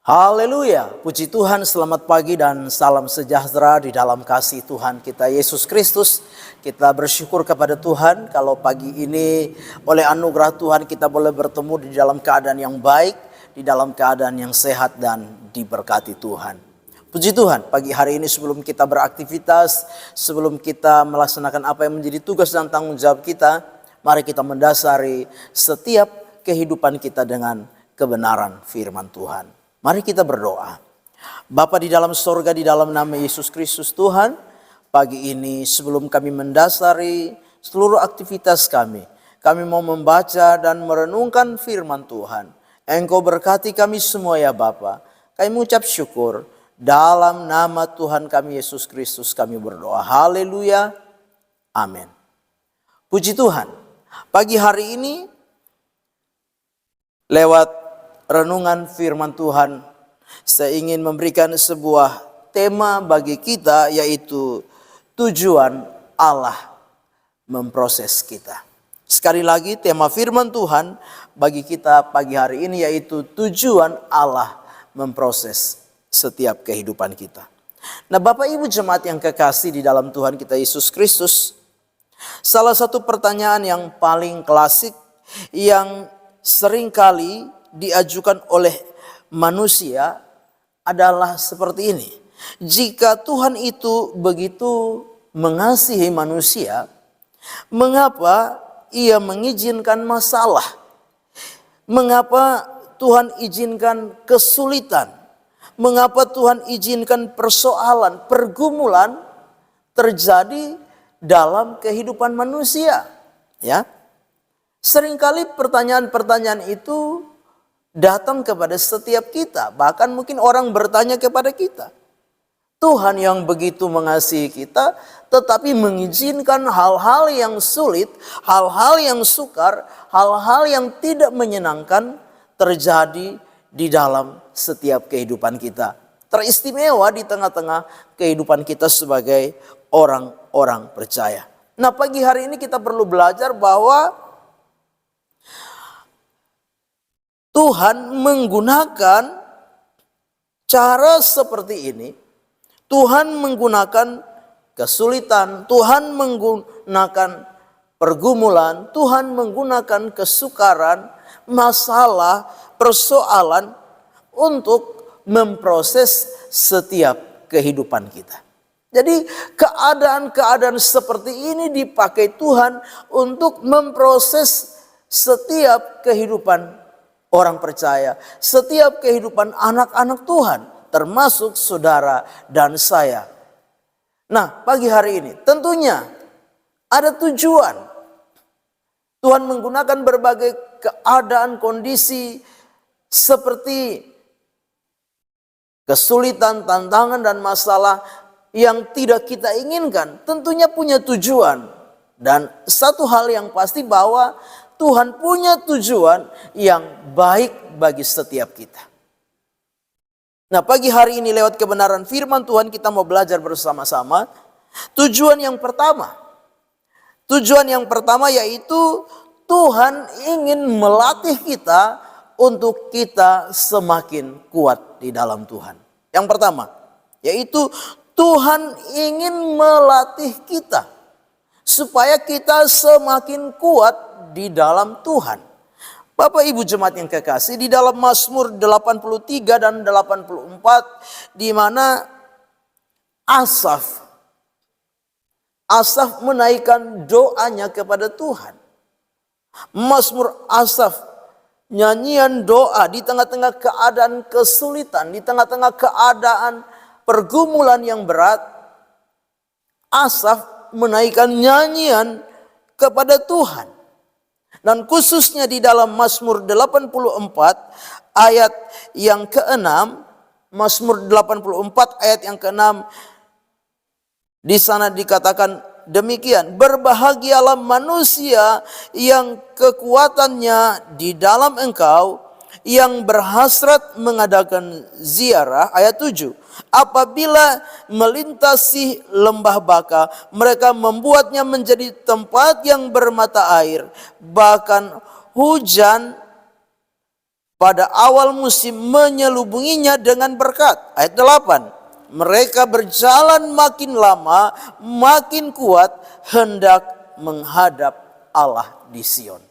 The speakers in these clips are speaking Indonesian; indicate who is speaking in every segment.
Speaker 1: Haleluya, puji Tuhan, selamat pagi dan salam sejahtera di dalam kasih Tuhan kita Yesus Kristus. Kita bersyukur kepada Tuhan kalau pagi ini oleh anugerah Tuhan kita boleh bertemu di dalam keadaan yang baik, di dalam keadaan yang sehat dan diberkati Tuhan. Puji Tuhan, pagi hari ini sebelum kita beraktivitas, sebelum kita melaksanakan apa yang menjadi tugas dan tanggung jawab kita, mari kita mendasari setiap kehidupan kita dengan kebenaran firman Tuhan. Mari kita berdoa. Bapa di dalam sorga, di dalam nama Yesus Kristus Tuhan, pagi ini sebelum kami mendasari seluruh aktivitas kami mau membaca dan merenungkan firman Tuhan. Engkau berkati kami semua ya Bapa. Kami mengucap syukur. Dalam nama Tuhan kami Yesus Kristus kami berdoa. Haleluya. Amin. Puji Tuhan. Pagi hari ini lewat renungan firman Tuhan, saya ingin memberikan sebuah tema bagi kita, yaitu tujuan Allah memproses kita. Sekali lagi, tema firman Tuhan bagi kita pagi hari ini yaitu tujuan Allah memproses setiap kehidupan kita. Nah, Bapak Ibu jemaat yang kekasih di dalam Tuhan kita Yesus Kristus, salah satu pertanyaan yang paling klasik yang seringkali diajukan oleh manusia adalah seperti ini. Jika Tuhan itu begitu mengasihi manusia, mengapa ia mengizinkan masalah? Mengapa Tuhan izinkan kesulitan? Mengapa Tuhan izinkan persoalan, pergumulan terjadi dalam kehidupan manusia? Ya. Seringkali pertanyaan-pertanyaan itu datang kepada setiap kita. Bahkan mungkin orang bertanya kepada kita. Tuhan yang begitu mengasihi kita, tetapi mengizinkan hal-hal yang sulit, hal-hal yang sukar, hal-hal yang tidak menyenangkan terjadi di dalam setiap kehidupan kita. Teristimewa di tengah-tengah kehidupan kita sebagai orang-orang percaya. Nah, pagi hari ini kita perlu belajar bahwa Tuhan menggunakan cara seperti ini. Tuhan menggunakan kesulitan, Tuhan menggunakan pergumulan, Tuhan menggunakan kesukaran, masalah, persoalan untuk memproses setiap kehidupan kita. Jadi keadaan-keadaan seperti ini dipakai Tuhan untuk memproses setiap kehidupan orang percaya, setiap kehidupan anak-anak Tuhan, termasuk saudara dan saya. Nah, pagi hari ini tentunya ada tujuan. Tuhan menggunakan berbagai keadaan, kondisi seperti kesulitan, tantangan, dan masalah yang tidak kita inginkan. Tentunya punya tujuan. Dan satu hal yang pasti bahwa Tuhan punya tujuan yang baik bagi setiap kita. Nah, pagi hari ini lewat kebenaran firman Tuhan kita mau belajar bersama-sama. Tujuan yang pertama yaitu Tuhan ingin melatih kita untuk kita semakin kuat di dalam Tuhan. Yang pertama yaitu Tuhan ingin melatih kita supaya kita semakin kuat di dalam Tuhan. Bapak Ibu jemaat yang kekasih, di dalam Mazmur 83 dan 84 di mana Asaf menaikkan doanya kepada Tuhan. Mazmur Asaf, nyanyian doa di tengah-tengah keadaan kesulitan, di tengah-tengah keadaan pergumulan yang berat. Asaf menaikkan nyanyian kepada Tuhan. Dan khususnya di dalam Mazmur 84 ayat yang ke-6, Mazmur 84 ayat yang ke-6, di sana dikatakan demikian, berbahagialah manusia yang kekuatannya di dalam Engkau, yang berhasrat mengadakan ziarah. Ayat 7, apabila melintasi lembah Baka, mereka membuatnya menjadi tempat yang bermata air. Bahkan hujan pada awal musim menyelubunginya dengan berkat. Ayat 8. Mereka berjalan makin lama, makin kuat, hendak menghadap Allah di Sion.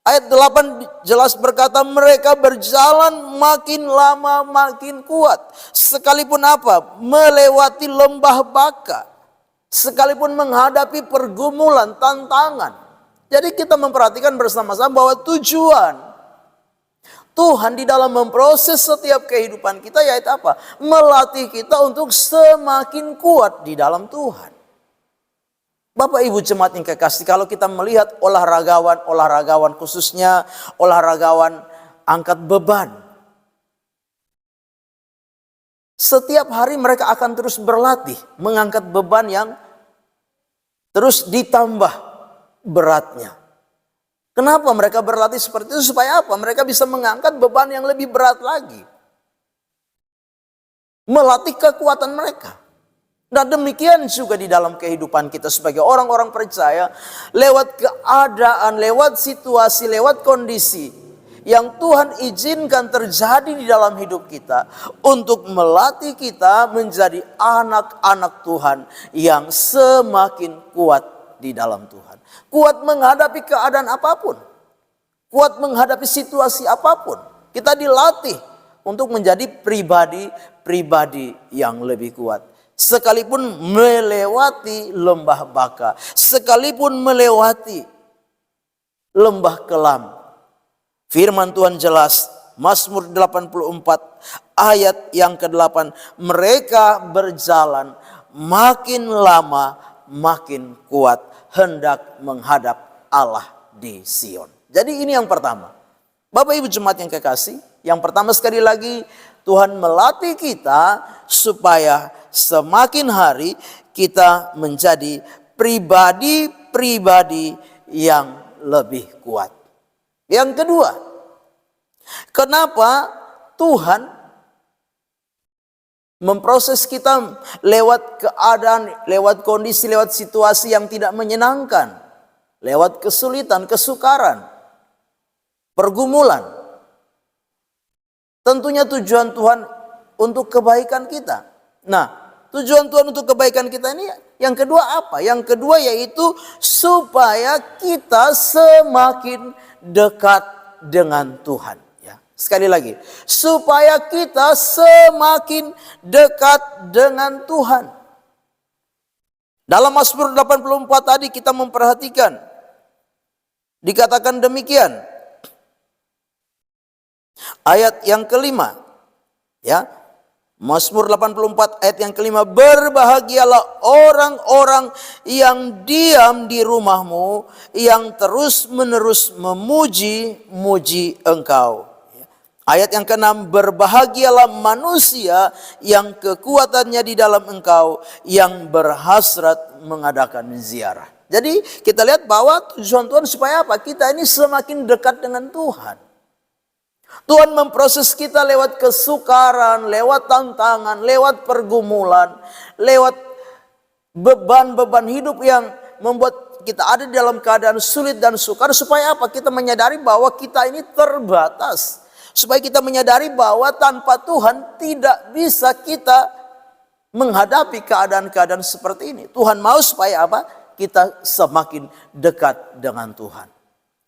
Speaker 1: Ayat 8 jelas berkata mereka berjalan makin lama, makin kuat. Sekalipun apa? Melewati lembah Baka. Sekalipun menghadapi pergumulan, tantangan. Jadi kita memperhatikan bersama-sama bahwa tujuan Tuhan di dalam memproses setiap kehidupan kita yaitu apa? Melatih kita untuk semakin kuat di dalam Tuhan. Bapak Ibu jemaat yang kekasih, kalau kita melihat olahragawan khususnya olahragawan angkat beban. Setiap hari mereka akan terus berlatih mengangkat beban yang terus ditambah beratnya. Kenapa mereka berlatih seperti itu? Supaya apa? Mereka bisa mengangkat beban yang lebih berat lagi. Melatih kekuatan mereka. Nah demikian juga di dalam kehidupan kita sebagai orang-orang percaya. Lewat keadaan, lewat situasi, lewat kondisi yang Tuhan izinkan terjadi di dalam hidup kita. Untuk melatih kita menjadi anak-anak Tuhan yang semakin kuat di dalam Tuhan. Kuat menghadapi keadaan apapun. Kuat menghadapi situasi apapun. Kita dilatih untuk menjadi pribadi yang lebih kuat. Sekalipun melewati lembah Baka. Sekalipun melewati lembah kelam. Firman Tuhan jelas. Mazmur 84 ayat yang ke-8. Mereka berjalan makin lama makin kuat. Hendak menghadap Allah di Sion. Jadi ini yang pertama. Bapak Ibu jemaat yang kekasih. Yang pertama sekali lagi Tuhan melatih kita supaya semakin hari kita menjadi pribadi-pribadi yang lebih kuat. Yang kedua, kenapa Tuhan memproses kita lewat keadaan, lewat kondisi, lewat situasi yang tidak menyenangkan. Lewat kesulitan, kesukaran, pergumulan. Tentunya tujuan Tuhan untuk kebaikan kita. Nah, tujuan Tuhan untuk kebaikan kita ini yang kedua apa? Yang kedua yaitu supaya kita semakin dekat dengan Tuhan. Sekali lagi, supaya kita semakin dekat dengan Tuhan. Dalam Mazmur 84 tadi kita memperhatikan, dikatakan demikian. Ayat yang kelima, ya, Mazmur 84 ayat yang kelima, berbahagialah orang-orang yang diam di rumahmu, yang terus-menerus memuji-muji engkau. Ayat yang ke-6, berbahagialah manusia yang kekuatannya di dalam engkau, yang berhasrat mengadakan ziarah. Jadi kita lihat bahwa tujuan Tuhan supaya apa? Kita ini semakin dekat dengan Tuhan. Tuhan memproses kita lewat kesukaran, lewat tantangan, lewat pergumulan, lewat beban-beban hidup yang membuat kita ada di dalam keadaan sulit dan sukar. Supaya apa? Kita menyadari bahwa kita ini terbatas. Supaya kita menyadari bahwa tanpa Tuhan tidak bisa kita menghadapi keadaan-keadaan seperti ini. Tuhan mau supaya apa? Kita semakin dekat dengan Tuhan.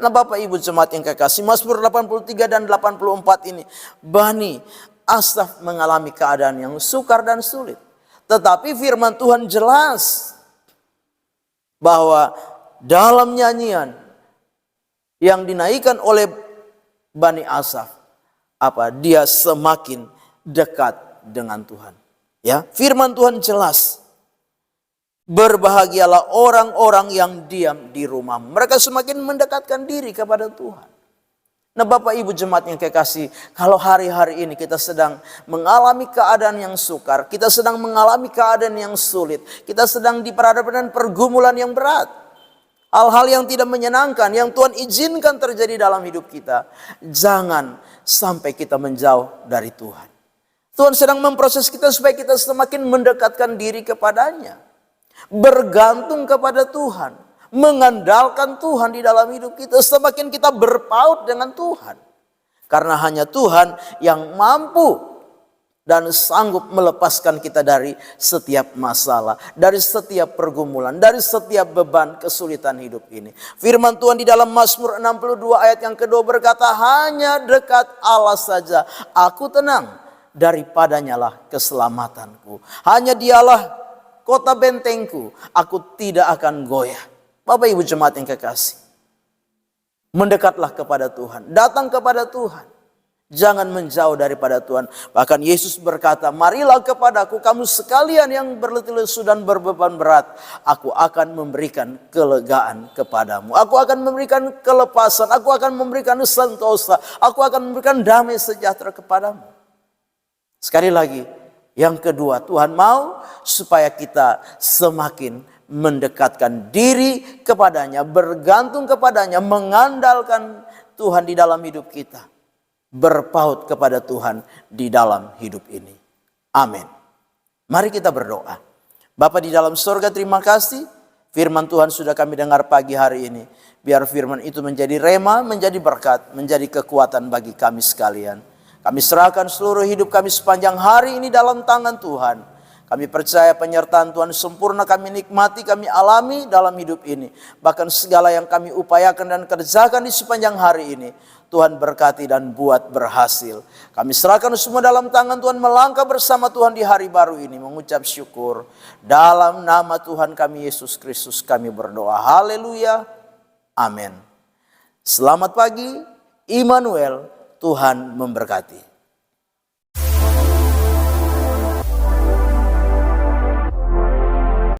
Speaker 1: Nah Bapak Ibu jemaat yang kekasih, Mazmur 83 dan 84 ini, Bani Asaf mengalami keadaan yang sukar dan sulit. Tetapi firman Tuhan jelas bahwa dalam nyanyian yang dinaikkan oleh Bani Asaf, dia semakin dekat dengan Tuhan. Ya, firman Tuhan jelas. Berbahagialah orang-orang yang diam di rumah. Mereka semakin mendekatkan diri kepada Tuhan. Nah Bapak Ibu jemaat yang kekasih, kalau hari-hari ini kita sedang mengalami keadaan yang sukar, kita sedang mengalami keadaan yang sulit, kita sedang diperhadapkan dengan pergumulan yang berat, hal-hal yang tidak menyenangkan, yang Tuhan izinkan terjadi dalam hidup kita, jangan sampai kita menjauh dari Tuhan. Tuhan sedang memproses kita supaya kita semakin mendekatkan diri kepadanya. Bergantung kepada Tuhan. Mengandalkan Tuhan di dalam hidup kita. Semakin kita berpaut dengan Tuhan. Karena hanya Tuhan yang mampu dan sanggup melepaskan kita dari setiap masalah, dari setiap pergumulan, dari setiap beban kesulitan hidup ini. Firman Tuhan di dalam Mazmur 62 ayat yang kedua berkata, hanya dekat Allah saja aku tenang, daripadanya lah keselamatanku. Hanya dialah kota bentengku, aku tidak akan goyah. Bapak Ibu jemaat yang kekasih, mendekatlah kepada Tuhan, datang kepada Tuhan. Jangan menjauh daripada Tuhan. Bahkan Yesus berkata, marilah kepadaku kamu sekalian yang berletih lesu dan berbeban berat. Aku akan memberikan kelegaan kepadamu. Aku akan memberikan kelepasan. Aku akan memberikan sentosa. Aku akan memberikan damai sejahtera kepadamu. Sekali lagi, yang kedua, Tuhan mau supaya kita semakin mendekatkan diri kepadanya, bergantung kepadanya, mengandalkan Tuhan di dalam hidup kita. Berpaut kepada Tuhan di dalam hidup ini. Amin. Mari kita berdoa. Bapa di dalam surga, terima kasih. Firman Tuhan sudah kami dengar pagi hari ini. Biar firman itu menjadi rema, menjadi berkat, menjadi kekuatan bagi kami sekalian. Kami serahkan seluruh hidup kami sepanjang hari ini dalam tangan Tuhan. Kami percaya penyertaan Tuhan sempurna kami nikmati, kami alami dalam hidup ini. Bahkan segala yang kami upayakan dan kerjakan di sepanjang hari ini, Tuhan berkati dan buat berhasil. Kami serahkan semua dalam tangan Tuhan, melangkah bersama Tuhan di hari baru ini, mengucap syukur. Dalam nama Tuhan kami Yesus Kristus kami berdoa. Haleluya. Amin. Selamat pagi, Immanuel, Tuhan memberkati.